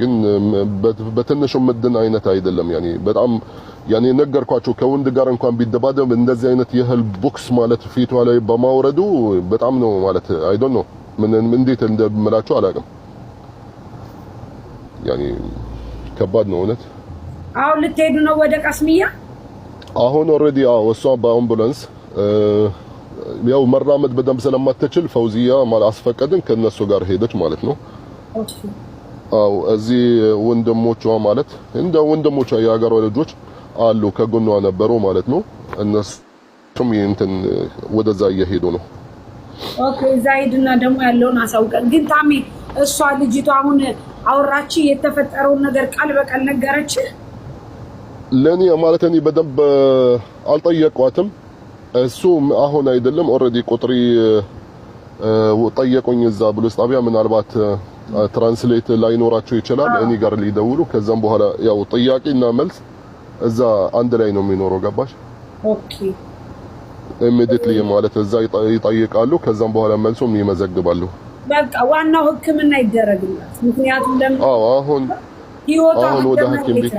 ግን በትንሹ ምድን አይነት አይደለም يعني በጣም يعني ነገርኳቸው ከወንድ ጋር እንኳን ቢደባደብ እንደዚህ አይነት የህል ቦክስ ማለት ፊቷ ላይ በማውረዱ በጣም ነው ማለት አይ ዶንት ኖ ምን እንዴት እንደምላችሁ አላውቅም يعني ከባድ ነው እውነት አሁን ልትሄዱ ነው ወደ ቃስሚያ አሁን ኦሬዲ እሷ በአምቡላንስ ያው መራመድ በደንብ ስለማትችል ፈውዚያ ማለት አስፈቀድን ከነሱ ጋር ሄደች ማለት ነው አው እዚህ ወንድሞቿ ማለት እንደ ወንድሞቿ የሀገሯ ልጆች አሉ ከጎኗ ነበሩ ማለት ነው እነሱም እንትን ወደዛ እየሄዱ ነው ኦኬ ዛይድና ደግሞ ያለውን አሳውቀን ግን ታሚ እሷ ልጅቷ አሁን አውራቺ የተፈጠረውን ነገር ቃል በቃል ነገረች ለኔ ማለት እኔ በደንብ አልጠየቋትም እሱ አሁን አይደለም ኦሬዲ ቁጥሪ ጠየቁኝ እዛ ብሉስ ጣቢያ ምናልባት ትራንስሌት ላይኖራቸው ይችላል እኔ ጋር ሊደውሉ ከዛም በኋላ ያው ጥያቄና መልስ እዛ አንድ ላይ ነው የሚኖረው ገባሽ ኦኬ ኢሚዲየትሊ ማለት እዛ ይጠይቃሉ ከዛም በኋላ መልሱም ይመዘግባሉ በቃ ዋናው ህክምና ይደረግላት ምክንያቱም ደግሞ አሁን ወደ ሐኪም ቤት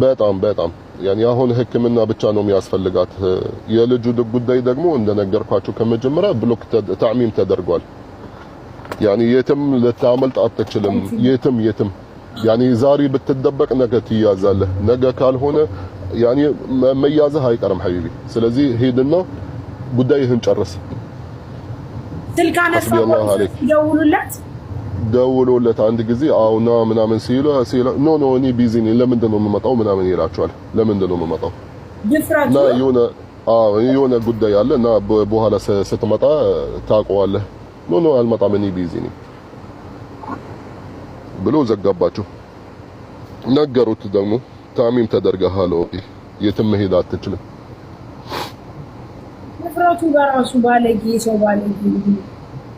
በጣም يعني አሁን ህክምና ብቻ ነው የሚያስፈልጋት የልጁ ጉዳይ ደግሞ እንደነገርኳችሁ ከመጀመሪያ ብሎክ ተዕሚም ተደርጓል يعني የትም ልታመልጥ አትችልም የትም يعني ዛሬ ብትደበቅ ነገ ትያዛለህ ነገ ካልሆነ يعني መያዝህ አይቀርም حبيبي ስለዚህ ሄድና ጉዳይህን ጨርስ ስልክ አነሳው ደውሎለት አንድ ጊዜ አውና ምናምን ሲሉ ኖ እኔ ቢዚ ነኝ ለምንድን ነው የምመጣው ምናምን ይላቸዋል ለምንድን ነው የምመጣው ድፍራቱ የሆነ ጉዳይ አለ እና በኋላ ስትመጣ ታውቀዋለህ ኖ አልመጣም እኔ ቢዚ ነኝ ብሎ ዘጋባቸው ነገሩት ደግሞ ታሚም ተደርገሃል የትም መሄድ አትችልም ድፍራቱ በራሱ ባለጌ ሰው ባለጌ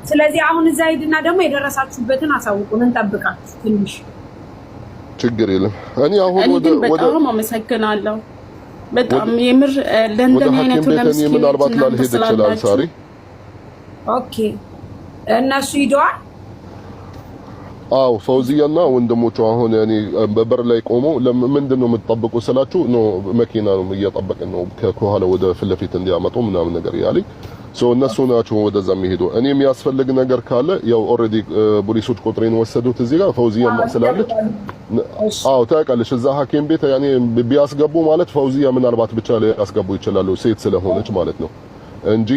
ስለዚህ አሁን እዛ ሄድና ደግሞ የደረሳችሁበትን አሳውቁን እንጠብቃችሁ ትንሽ ችግር የለም እኔ አሁን ወደ በጣም አመሰግናለሁ በጣም የምር ለእንደኔ አይነቱ ለምስኪን ምናልባት ላልሄድ ይችላል ሳሪ ኦኬ እነሱ ሂደዋል አው ፈውዚያና ወንድሞቹ አሁን እኔ በበር ላይ ቆሞ ለምንድነው የምትጠብቁ ስላችሁ ነው መኪና ነው እየጠበቅን ነው ከኋላ ወደ ፍለፊት እንዲያመጡ ምናምን ነገር ያለኝ እነሱ ናቸው ወደዛ የሚሄዱ እኔ የሚያስፈልግ ነገር ካለ ያው ኦሬዲ ፖሊሶች ቁጥሬን ወሰዱት እዚህ ጋር ፈውዚያ ስላለች አው ታውቃለሽ እዛ ሐኪም ቤት ያኔ ቢያስገቡ ማለት ፈውዚያ ምናልባት ብቻ ላይ ያስገቡ ይችላሉ ሴት ስለሆነች ማለት ነው እንጂ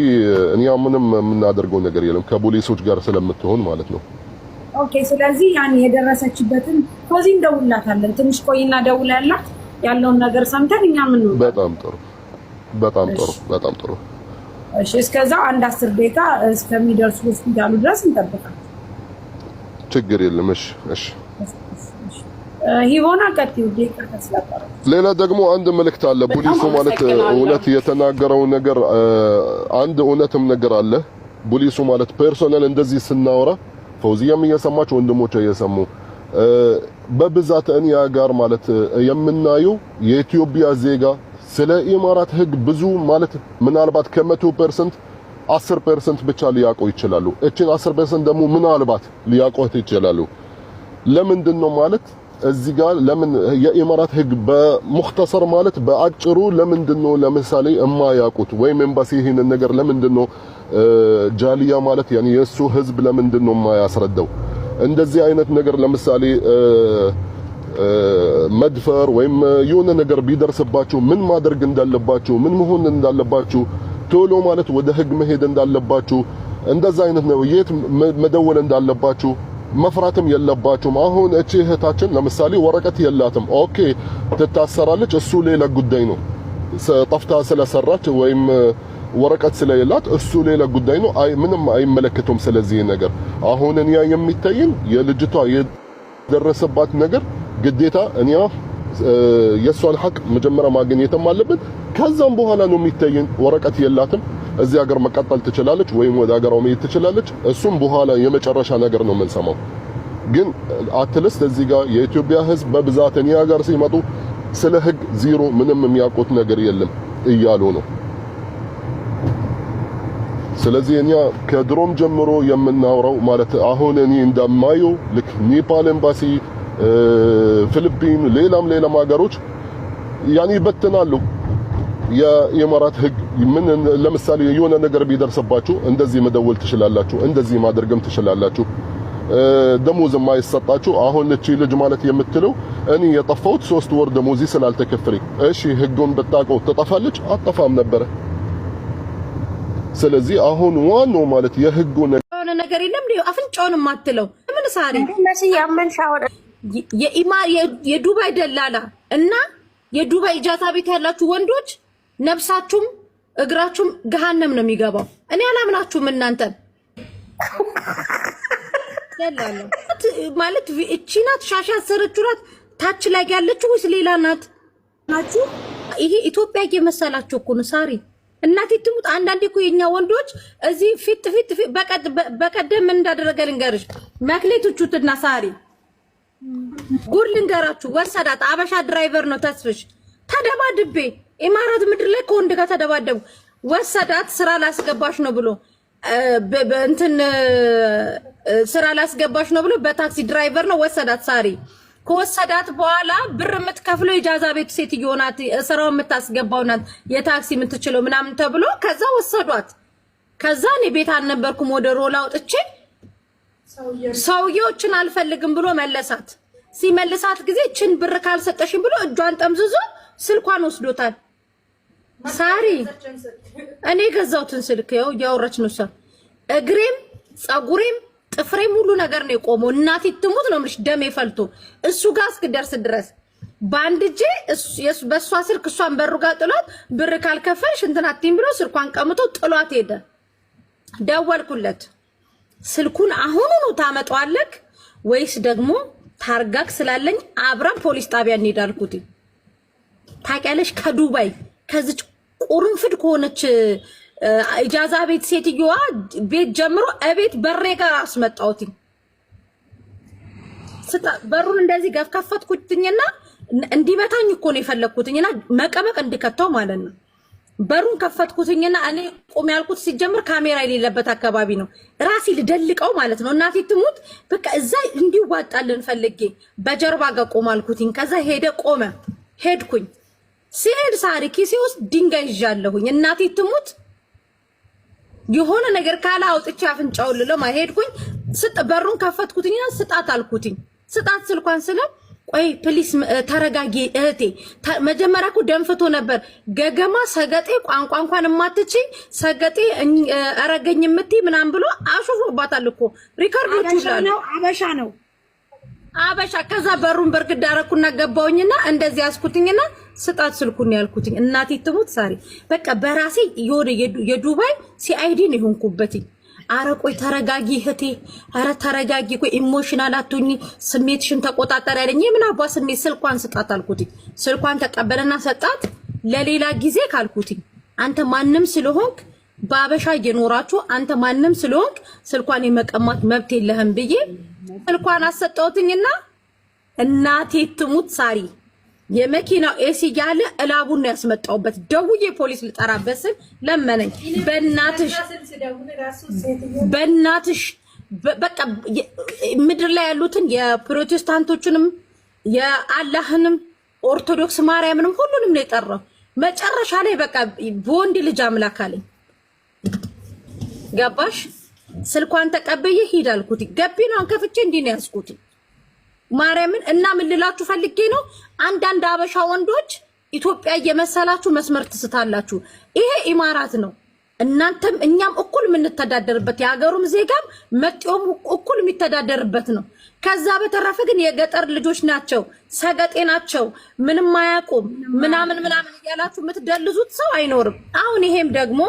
እኛ ምንም የምናደርገው ነገር የለም ከፖሊሶች ጋር ስለምትሆን ማለት ነው ኦኬ ስለዚህ ያኔ የደረሰችበትን ፈውዚ እንደውላታለን ትንሽ ቆይና ደውላላት ያለውን ነገር ሰምተን እኛ ምን ነው በጣም ጥሩ እሺ እስከዛ አንድ 10 ደቂቃ እስከሚደርሱ ሆስፒታሉ ድረስ እንጠብቃለን ችግር የለም እሺ ሂቦና ቀጥዩ ደቂቃ ተስላጣ ሌላ ደግሞ አንድ መልእክት አለ ፖሊሱ ማለት እውነት የተናገረው ነገር አንድ እውነትም ነገር አለ ፖሊሱ ማለት ፐርሰናል እንደዚህ ስናወራ ፈውዚያም እየሰማች ወንድሞቿ እየሰሙ በብዛት እኛ ጋር ማለት የምናየው የኢትዮጵያ ዜጋ ስለ ኢማራት ህግ ብዙ ማለት ምናልባት ከ100% 10% ብቻ ሊያውቁ ይችላሉ እቺን 10% ደግሞ ምናልባት ሊያውቁት ይችላሉ ለምንድነው ማለት እዚህ ጋር ለምን የኢማራት ህግ በሙختصር ማለት በአጭሩ ለምንድነው ለምሳሌ የማያውቁት ወይም ኤምባሲ ይሄን ነገር ለምንድነው ጃሊያ ማለት ያኒ የሱ ህዝብ ለምንድነው የማያስረዳው እንደዚህ አይነት ነገር ለምሳሌ መድፈር ወይም የሆነ ነገር ቢደርስባችሁ ምን ማድረግ እንዳለባችሁ ምን መሆን እንዳለባችሁ ቶሎ ማለት ወደ ህግ መሄድ እንዳለባችሁ እንደዛ አይነት ነው የት መደወል እንዳለባችሁ መፍራትም የለባችሁም አሁን እቺ እህታችን ለምሳሌ ወረቀት የላትም ኦኬ ትታሰራለች እሱ ሌላ ጉዳይ ነው ጠፍታ ስለሰራች ወይም ወረቀት ስለሌላት እሱ ሌላ ጉዳይ ነው ምንም አይመለከቱም ስለዚህ ነገር አሁን እኛ የሚታየን የልጅቷ የደረሰባት ነገር ግዴታ እኛ የሷን ሐቅ መጀመሪያ ማግኘትም አለብን ከዛም በኋላ ነው የሚታየን ወረቀት የላትም እዚህ ሀገር መቀጠል ትችላለች ወይም ወደ ሀገሯ መሄድ ትችላለች እሱም በኋላ የመጨረሻ ነገር ነው የምንሰማው ግን አትልስት እዚህ ጋር የኢትዮጵያ ህዝብ በብዛት እኛ ጋር ሲመጡ ስለ ህግ ዜሮ ምንም የሚያውቁት ነገር የለም እያሉ ነው ስለዚህ እኛ ከድሮም ጀምሮ የምናወራው ማለት አሁን እኔ እንደማየው ልክ ኔፓል ኤምባሲ፣ ፊሊፒን፣ ሌላም ሀገሮች ያኔ ይበትናሉ። የኢማራት ህግ ምን ለምሳሌ የሆነ ነገር ቢደርስባችሁ እንደዚህ መደወል ትችላላችሁ፣ እንደዚህ ማድረግም ትችላላችሁ። ደሞዝ የማይሰጣችሁ አሁን እቺ ልጅ ማለት የምትለው እኔ የጠፋሁት 3 ወር ደሞዝ ስላልተከፈለኝ፣ እሺ ህጉን ብታውቀው ትጠፋለች? አጠፋም ነበረ። ስለዚህ አሁን ዋናው ማለት የህጉ ነገር የለም ነው አፍንጫውን ማትለው ምን ሳሪ የዱባይ ደላላ እና የዱባይ ኢጃዛ ቤት ያላችሁ ወንዶች ነፍሳችሁም እግራችሁም ገሃነም ነው የሚገባው። እኔ አላምናችሁም እናንተ ያላላ ማለት እቺ ናት ሻሻ ሰረቹራት ታች ላይ ያለችው ወይስ ሌላ ናት ናችሁ? ይሄ ኢትዮጵያ እየመሰላችሁ እኮ ነው ሳሪ። እናቴ ትሙት አንዳንዴ እኮ የኛ ወንዶች እዚህ ፊት በቀደም ምን እንዳደረገ ልንገርሽ። መክሌቶቹትና ሳሪ ጉድ ልንገራችሁ። ወሰዳት አበሻ ድራይቨር ነው ተስፍሽ ተደባድቤ ኢማራት ምድር ላይ ከወንድ ጋር ተደባደቡ። ወሰዳት ስራ ላስገባሽ ነው ብሎ እንትን ስራ ላስገባሽ ነው ብሎ በታክሲ ድራይቨር ነው ወሰዳት። ሳሪ ከወሰዳት በኋላ ብር የምትከፍለው ኢጃዛ ቤት ሴትዮ ናት፣ ስራው የምታስገባው ናት፣ የታክሲ የምትችለው ምናምን ተብሎ ከዛ ወሰዷት። ከዛ እኔ ቤት አልነበርኩም ወደ ሮላ አውጥቼ ሰውዬዎችን አልፈልግም ብሎ መለሳት። ሲመልሳት ጊዜ ችን ብር ካልሰጠሽኝ ብሎ እጇን ጠምዝዞ ስልኳን ወስዶታል። ሳሪ እኔ ገዛውትን ስልክ ያው ያወራች ነው። እግሬም ጸጉሬም ጥፍሬም ሁሉ ነገር ነው የቆመው። እናቴ ትሙት ነው የምልሽ ደሜ ፈልቶ እሱ ጋር እስክደርስ ድረስ ባንድ እጄ በሷ ስልክ እሷን በሩ ጋር ጥሏት ብር ካልከፈልሽ እንትን አትይም ብሎ ስልኳን ቀምቶ ጥሏት ሄደ። ደወልኩለት። ስልኩን አሁኑኑ ታመጣዋለክ ወይስ ደግሞ ታርጋክ ስላለኝ አብረን ፖሊስ ጣቢያ እንሄዳልኩት። ታውቂያለሽ ከዱባይ ከዚች ቁርንፍድ ከሆነች ኢጃዛ ቤት ሴትዮዋ ቤት ጀምሮ እቤት በሬ ጋር አስመጣሁት። በሩን እንደዚህ ከፈትኩትኝና እንዲመታኝ እኮ ነው የፈለኩትኝና መቀመቅ እንድከተው ማለት ነው። በሩን ከፈትኩትኝና እኔ ቆም ያልኩት ሲጀምር ካሜራ የሌለበት አካባቢ ነው። ራሴ ልደልቀው ማለት ነው። እናቴ ትሙት በቃ እዛ እንዲዋጣልን ፈልጌ በጀርባ ጋር ቆም አልኩትኝ። ከዛ ሄደ ቆመ። ሄድኩኝ። ሲሄድ ሳሪ ኪሴ ውስጥ ድንጋይ ይዣለሁኝ። እናቴ ትሙት የሆነ ነገር ካላ አውጥቼ አፍንጫው ልለማ ሄድኩኝ። በሩን ከፈትኩትኝና ስጣት አልኩትኝ። ስጣት ስልኳን ስለ ቆይ ፕሊስ ተረጋጊ እህቴ። መጀመሪያ እኮ ደንፍቶ ነበር። ገገማ ሰገጤ ቋንቋ እንኳን የማትቺ ሰገጤ አረገኝ የምትይ ምናምን ብሎ አሾፎባታል እኮ ሪካርዶቹ ይላል። አበሻ ከዛ በሩን በርግድ አደረኩና ገባውኝና እንደዚህ ያስኩትኝና ስጣት ስልኩን ያልኩትኝ። እናቴ ትሙት ሳሪ በቃ በራሴ የሆነ የዱባይ ሲአይዲ ነው የሆንኩበትኝ። አረ ቆይ ተረጋጊ እህቴ፣ አረ ተረጋጊ፣ ቆይ ኢሞሽናል አትሁኚ፣ ስሜትሽን ተቆጣጣሪ ያለኝ ምን አባ ስሜት። ስልኳን ስጣት አልኩትኝ። ስልኳን ተቀበለና ሰጣት። ለሌላ ጊዜ ካልኩትኝ አንተ ማንም ስለሆንክ በአበሻ እየኖራችሁ አንተ ማንም ስለሆንክ ስልኳን የመቀማት መብት የለህም ብዬ ስልኳን አሰጣሁትኝና እናቴ ትሙት ሳሪ የመኪናው ኤሲ ያለ እላቡን ነው ያስመጣውበት። ደውዬ ፖሊስ ልጠራበት ስል ለመነኝ። በእናትሽ በቃ ምድር ላይ ያሉትን የፕሮቴስታንቶችንም የአላህንም ኦርቶዶክስ ማርያምንም ሁሉንም ነው የጠራው። መጨረሻ ላይ በቃ በወንድ ልጅ አምላክ አለኝ። ገባሽ? ስልኳን ተቀበየ ሂድ አልኩት። ገቢናን ከፍቼ እንዲህ ነው ያስኩት ማርያምን። እና ምን ልላችሁ ፈልጌ ነው አንዳንድ አበሻ ወንዶች ኢትዮጵያ እየመሰላችሁ መስመር ትስታላችሁ። ይሄ ኢማራት ነው። እናንተም እኛም እኩል የምንተዳደርበት የሀገሩም ዜጋም መጤውም እኩል የሚተዳደርበት ነው። ከዛ በተረፈ ግን የገጠር ልጆች ናቸው፣ ሰገጤ ናቸው፣ ምንም አያውቁም ምናምን እያላችሁ የምትደልዙት ሰው አይኖርም። አሁን ይሄም ደግሞ